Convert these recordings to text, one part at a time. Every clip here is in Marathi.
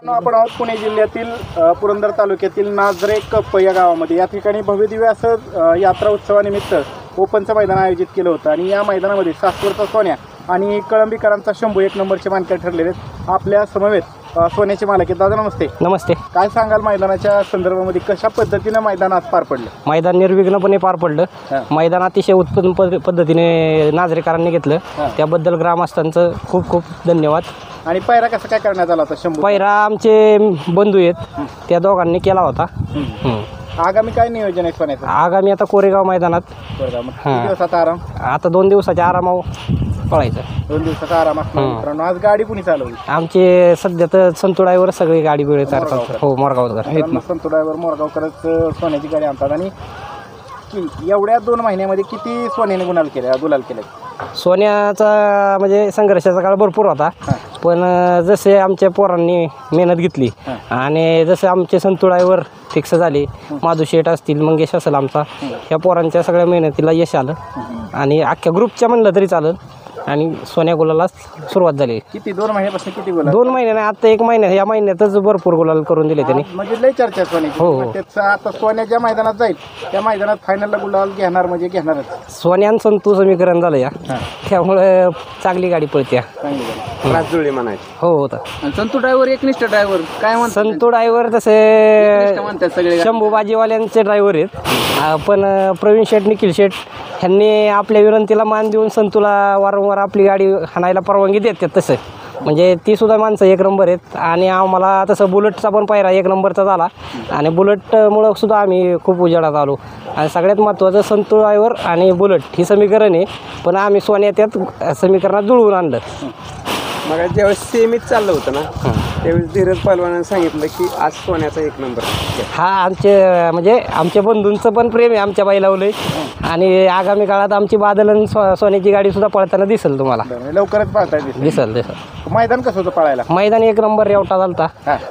आपण आहोत पुणे जिल्ह्यातील पुरंदर तालुक्यातील नाझरे कप या गावामध्ये. या ठिकाणी भव्यदिव्य असं यात्रा उत्सवानिमित्त ओपनचं मैदान आयोजित केलं होतं आणि या मैदानामध्ये सासवडचा सोन्या आणि कळंबीकरांचा शंभू एक नंबरचे मानकरी ठरलेले आहेत. आपल्या समवेत सोन्याचे मालक आहेत. दादा नमस्ते. नमस्ते. काय सांगाल मैदानाच्या संदर्भामध्ये, कशा पद्धतीनं मैदान आज पार पडलं? मैदान निर्विघ्नपणे पार पडलं. मैदान अतिशय उत्तम पद्धतीने नाझरेकरांनी घेतलं. त्याबद्दल ग्रामस्थांचं खूप खूप धन्यवाद. आणि पायरा कसा काय करण्यात आला होता? शंभू पायरा आमचे बंधू आहेत त्या दोघांनी केला होता. आगामी काय नियोजन आहे सोन्याचं? आगामी आता कोरेगाव मैदानात किती दिवसाचा आराम? आता 2 दिवसाच्या आरामावर पळायचं. 2 दिवसाचा आराम असणार. मित्रांनो, आज गाडी कुणी चालवली? आमचे सध्या तर संतू ड्रायव्हर सगळी गाडी वेळ चालतात. हो, मोरगावकर. संतू ड्रायव्हर मोरगावकरच सोन्याची गाडी आणतात. आणि एवढ्या 2 महिन्यामध्ये किती सोन्याने गुलाल केले? सोन्याचा म्हणजे संघर्षाचा काळ भरपूर होता, पण जसे आमच्या पोरांनी मेहनत घेतली आणि जसे आमचे संतू ड्रायव्हर फिक्स झाले, माधू शेठ असतील, मंगेश असेल आमचा, ह्या पोरांच्या सगळ्या मेहनतीला यश आलं आणि अख्ख्या ग्रुपच्या म्हणलं तरी चालेल. आणि सोन्या गुलाला सुरुवात झाली. किती 2 महिन्यापासून किती गुलाल? 2 महिन्याने आता 1 महिन्यात, या महिन्यातच भरपूर गुलाल करून दिले त्यांनी. म्हणजे लय चर्चा सोन्याची. हो. आता सोन्या ज्या मैदानात जाईल त्या मैदानात फायनलला गुलाल घेणार म्हणजे घेणारच. सोन्यान संतू समीकरण झालं या, त्यामुळे चांगली गाडी पळत्या. जुळली म्हणायची. हो होता. संतू ड्रायव्हर एकनिष्ठ ड्रायव्हर काय म्हणतात? संतू ड्रायव्हर तसे म्हणतात सगळे शंभू बाजीवाल्यांचे ड्रायव्हर आहेत, पण प्रवीण शेठ, निखिल शेठ ह्यांनी आपल्या विनंतीला मान देऊन संतूला वारंवार आपली गाडी हाणायला परवानगी देतात. तसं म्हणजे ती सुद्धा माणसं 1 नंबर आहेत. आणि आम्हाला तसं बुलेटचा पण पायरा 1 नंबरचा झाला आणि बुलेटमुळं सुद्धा आम्ही खूप उजेडात आलो. आणि सगळ्यात महत्त्वाचं संतू ड्रायव्हर आणि बुलेट ही समीकरण आहे, पण आम्ही सोन्या त्यात समीकरणात जुळवून आणलं. मग ज्यावेळेस सेमीत चाललं होतं ना, त्यावेळेस धीरज पहलवानाने सांगितलं की आज सोन्याचा 1 नंबर. हा म्हणजे आमच्या बंधूंचं पण प्रेम आहे आमच्या बैलावलं आणि आगामी काळात आमची बादल सोन्याची गाडी सुद्धा पळताना दिसेल तुम्हाला. लवकरच पाळता दिसेल. मैदान कसं होतं पळायला? मैदान 1 नंबर रेवटा झालता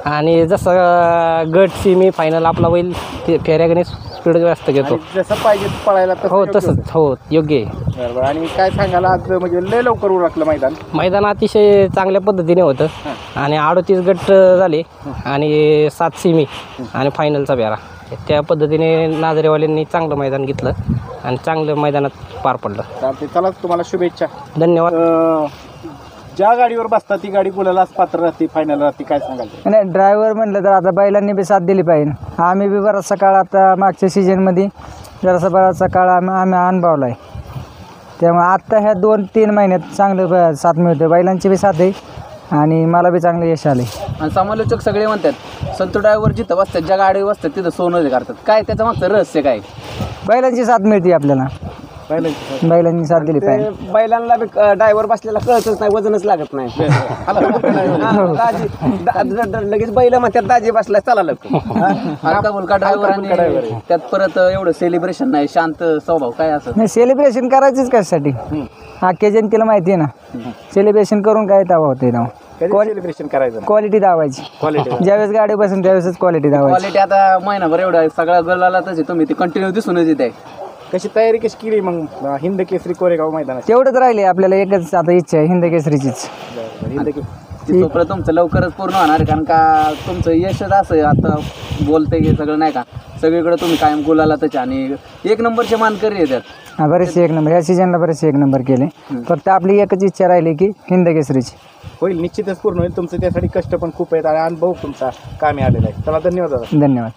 आणि जसं गट सेमी फायनल आपला बैल फेऱ्यागणे स्पीड जास्त घेतो. जसं पाहिजे पळायला हो तसंच. हो, योग्य आहे. बरोबर. आणि काय सांगाल, आज म्हणजे लय लवकर उरकलं मैदान अतिशय चांगल्या पद्धतीने होतं आणि 38 गट झाले आणि 7 सेमी आणि फायनलचा फेरा. त्या पद्धतीने नाझरेवाल्यांनी चांगलं मैदान घेतलं आणि चांगलं मैदानात पार पडलं. चला, तुम्हाला शुभेच्छा. धन्यवाद. ज्या गाडीवर बसतात ती गाडी गुलालाच पात्र राहते, फायनल राहते. काय सांगाल? नाही, ड्रायव्हर म्हणलं तर आता बैलांनी बी साथ दिली पाहिजे. आम्ही बी बराचसा काळ आता मागच्या सीजनमध्ये बराचसा काळ आम्ही अनुभवला आहे. त्यामुळे आत्ता ह्या 2-3 महिन्यात चांगलं साथ मिळते. बैलांची बी साथ आहे आणि मला बी चांगलं यश आले. आणि समालोचक सगळे म्हणतात संतू ड्रायव्हर जिथं बसतात, ज्या गाडीवर बसतात तिथं सोनं करतात. काय त्याचं मागचं रहस्य काय? बैलांची साथ मिळते आपल्याला. बैलांनी साथ दिली पाहिजे. बैलांना ड्रायव्हर बसलेला कळतच नाही, वजनच लागत नाही. लगेच बैल म्हणतात दाजी बसला, चला लवकर. हलका फुलका ड्रायव्हर, त्यात परत एवढं सेलिब्रेशन नाही, शांत स्वभाव. काय असं नाही, सेलिब्रेशन करायचंच कशासाठी? अख्ख्या जनतेला माहिती आहे ना, सेलिब्रेशन करून काय दावा होते ना. सेलिब्रेशन करायचं, क्वालिटी दावायची. ज्यावेळेस गाडी बसून त्यावेळेसच क्वालिटी दावायची. क्वालिटी आता महिनाभर एवढा सगळा गलाला तसे तुम्ही ते कंटिन्यू दिसूनच येत आहे. कशी तयारी कशी केली मग हिंद केसरी कोरेगाव मैदानात? तेवढंच राहिले आपल्याला, एकच आता इच्छा आहे हिंद केसरीचीच. स्वप्न तुमचं लवकरच पूर्ण होणार, कारण का तुमचं यशच असं आहे. आता बोलते की सगळं नाही का, सगळीकडे तुम्ही कायम गुलाला त्याचे आणि 1 नंबरचे मानकरी येतात. हा, बरेचसे 1 नंबर, ह्या सीजनला बरेचसे 1 नंबर केले. फक्त आपली एकच इच्छा राहिली की हिंद केसरीची होईल. निश्चितच पूर्ण होईल. तुमचं त्यासाठी कष्ट पण खूप आहेत आणि अनुभव तुमचा कामी आलेला आहे. चला, धन्यवाद दादा. धन्यवाद.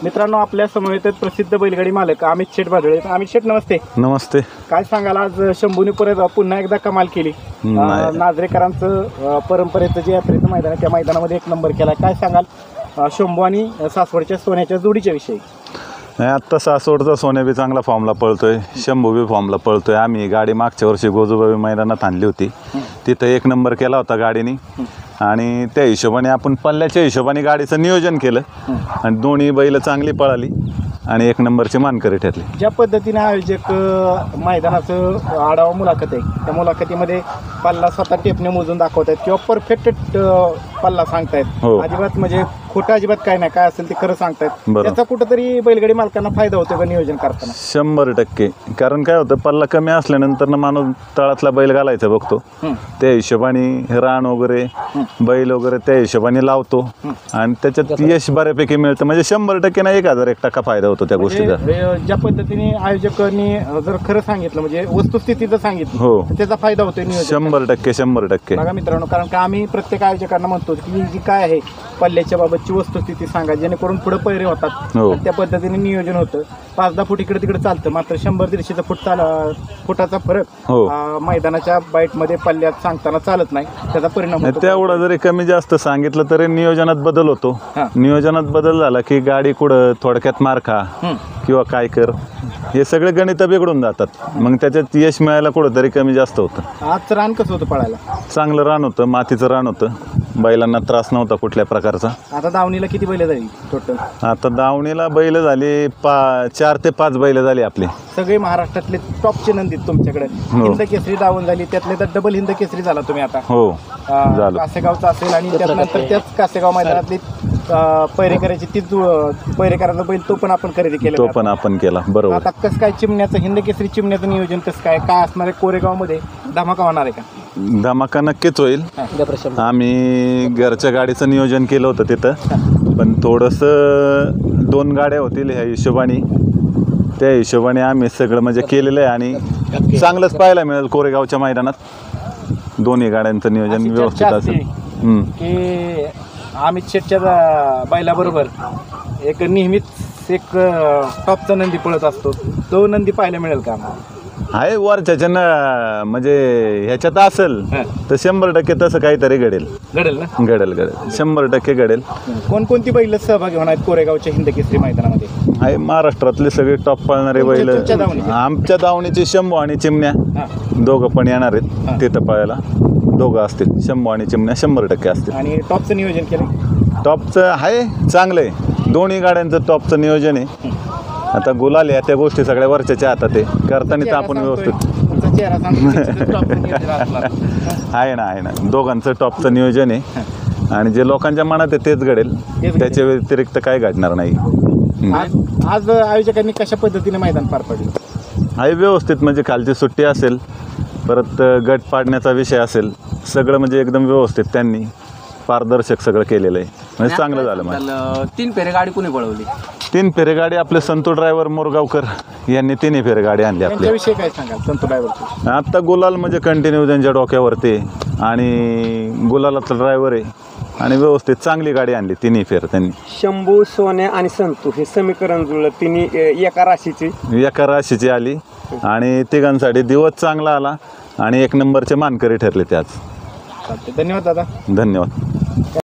मित्रांनो, आपल्या समवेत प्रसिद्ध बैलगाडी मालक अमित शेठ भादळे. अमित शेठ नमस्ते. नमस्ते. काय सांगाल, आज शंभूने परत पुन्हा एकदा कमाल केली. नाझरेकरांचं परंपरेचं जे यात्रेचं मैदान आहे त्या मैदानामध्ये 1 नंबर केला. काय सांगाल शंभू आणि सासवडच्या सोन्याच्या जोडीच्या विषयी? नाही, आत्ता सासवडचा सोन्या बी चांगला फॉर्मला पळतोय, शंभू बी फॉर्मला पळतोय. आम्ही गाडी मागच्या वर्षी गोजोबाई मैदानात आणली होती, तिथं 1 नंबर केला होता गाडीने आणि त्या हिशोबाने आपण पल्ल्याच्या हिशोबाने गाडीचं नियोजन केलं आणि दोन्ही बैल चांगली पळाली आणि 1 नंबरची मानकरी ठरली. ज्या पद्धतीने आयोजक मैदानाचं आढावा मुलाखत आहे, त्या मुलाखतीमध्ये पल्ला स्वतः टेपने मोजून दाखवत आहेत किंवा परफेक्ट पल्ला सांगतायत, हो. अजिबात म्हणजे खोटं अजिबात काय नाही, काय असेल ते खरं सांगतायत, बरोबर. त्याचा कुठंतरी बैलगाडी मालकांना फायदा होतो का नियोजन करताना? 100%. कारण काय होतं, पल्ला कमी असल्यानंतर ना माणूस तळातला बैल घालायचा बघतो, त्या हिशोबाने रान वगैरे बैल वगैरे त्या हिशोबाने लावतो आणि त्याच्यात यश बऱ्यापैकी मिळतं. म्हणजे 100% ना 1001% फायदा होतो त्या गोष्टीचा. म्हणजे ज्या पद्धतीने आयोजकांनी जर खरं सांगितलं, म्हणजे वस्तुस्थिती जर सांगितलं, हो. तर त्याचा फायदा होतोय नियोजन. 100%. बघा मित्रांनो, कारण का आम्ही प्रत्येक आयोजकांना म्हणतो की जी काय आहे पल्ल्याच्या बाबतची वस्तुस्थिती सांगा, जेणेकरून पुढे पैरे होतात, हो. आणि त्या पद्धतीने नियोजन होतं. 5-10 फूट इकडे तिकडे चालतं, मात्र 100-150 फुटाचा फरक हो. मैदानाच्या बाईटमध्ये पल्ल्यात सांगताना चालत नाही, त्याचा परिणाम होतो. तेवढा जरी कमी जास्त सांगितलं तरी नियोजनात बदल होतो. हां. नियोजनात बदल झाला की गाडी कुठं थोडक्यात मार खा किंवा काय कर, हे सगळे गणित बिघडून जातात. मग त्याच्यात यश मिळायला कुठंतरी कमी जास्त होतं. आज रान कसं होतं पळायला? चांगलं रान होतं, मातीचं रान होतं, बैलांना त्रास नव्हता कुठल्या प्रकारचा. आता दावणीला किती बैल झाली टोटल? आता दावणीला बैल झाली 4 ते 5 बैल झाली आपली. सगळे महाराष्ट्रातले टॉपचे नंदी तुमच्याकडे. हो. हिंद केसरी दावण झाली, त्यातले तर डबल हिंद केसरी झाला तुम्ही आता. हो, झालं. कासेगावचा असेल आणि त्यानंतर त्याच कासेगाव मैदानातली पैरेकराची तीच पैरेकराचा बैल तो पण आपण खरेदी केला. तो पण आपण केला, बरोबर. आता कसं काय चिमण्याचं, हिंद केसरी चिमण्याचं नियोजन कसं काय असणार आहे? कोरेगावमध्ये धमाका होणार आहे का? धमाका नक्कीच होईल. आम्ही घरच्या गाडीचं नियोजन केलं होतं तिथं, पण थोडंसं 2 गाड्या होतील ह्या हिशोबाने, त्या हिशोबाने आम्ही सगळं म्हणजे केलेलं आहे आणि चांगलंच पाहायला मिळेल कोरेगावच्या मैदानात. 2ही गाड्यांचं नियोजन अशी व्यवस्थित चर्चा असेल. असते की अमित शेटच्या बैलाबरोबर एक नेहमीच एक टॉपचा नंदी पळत असतो, तो नंदी पाहायला मिळेल का? आहे वरच्याच्या म्हणजे ह्याच्यात असेल तर 100% तसं काहीतरी घडेल. घडेल ना? घडेल 100% घडेल. कोणकोणती बैल सहभागी होणार आहेत कोरेगावच्या हिंद केसरी मैदानामध्ये? आहे महाराष्ट्रातले सगळे टॉप पाळणारे बैल. तुमच्या दावणीचे? आमच्या दावणीचे शंभू आणि चिमण्या दोघं पण येणार आहेत तिथं पळायला. दोघं असतील, शंभू आणि चिमण्या 100% असतील. आणि टॉपचं नियोजन केलं? टॉपचं आहे, चांगलं आहे. 2ही गाड्यांचं टॉपचं नियोजन आहे. आता गुलाल या त्या गोष्टी सगळ्या वरच्या हातात आहे, करताना तर आपण व्यवस्थित तुमचा चेहरा सांगतो टॉपचं नियोजन असणार. आहे ना दोघांचं टॉपचं नियोजन आहे आणि जे लोकांच्या मनात आहे तेच घडेल, त्याच्या व्यतिरिक्त काय घडणार नाही. आज आयोजकांनी कशा पद्धतीने मैदान पार पडलं? आहे व्यवस्थित, म्हणजे खालची सुट्टी असेल, परत गट पाडण्याचा विषय असेल, सगळं म्हणजे एकदम व्यवस्थित त्यांनी पारदर्शक सगळं केलेलं आहे. म्हणजे चांगलं झालं. मला 3 फेरे गाडी कोणी पळवली? 3 फेरे गाडी आपले संतू ड्रायव्हर मोरगावकर यांनी 3ही फेरे गाडी आणली आपल्या. त्यांच्याविषयी काय सांगाल संतू ड्रायव्हरचे? आत्ता गुलाल म्हणजे कंटिन्यू त्यांच्या डोक्यावरती आणि गुलालाचा ड्रायव्हर आहे आणि व्यवस्थित चांगली गाडी आणली 3ही फेर त्यांनी. शंभू, सोन्या आणि संतू हे समीकरण जुळलं, तिन्ही एका राशीची एका राशीची आली आणि तिघांसाठी दिवस चांगला आला आणि 1 नंबरचे मानकरी ठरले ते आज. धन्यवाद दादा. धन्यवाद.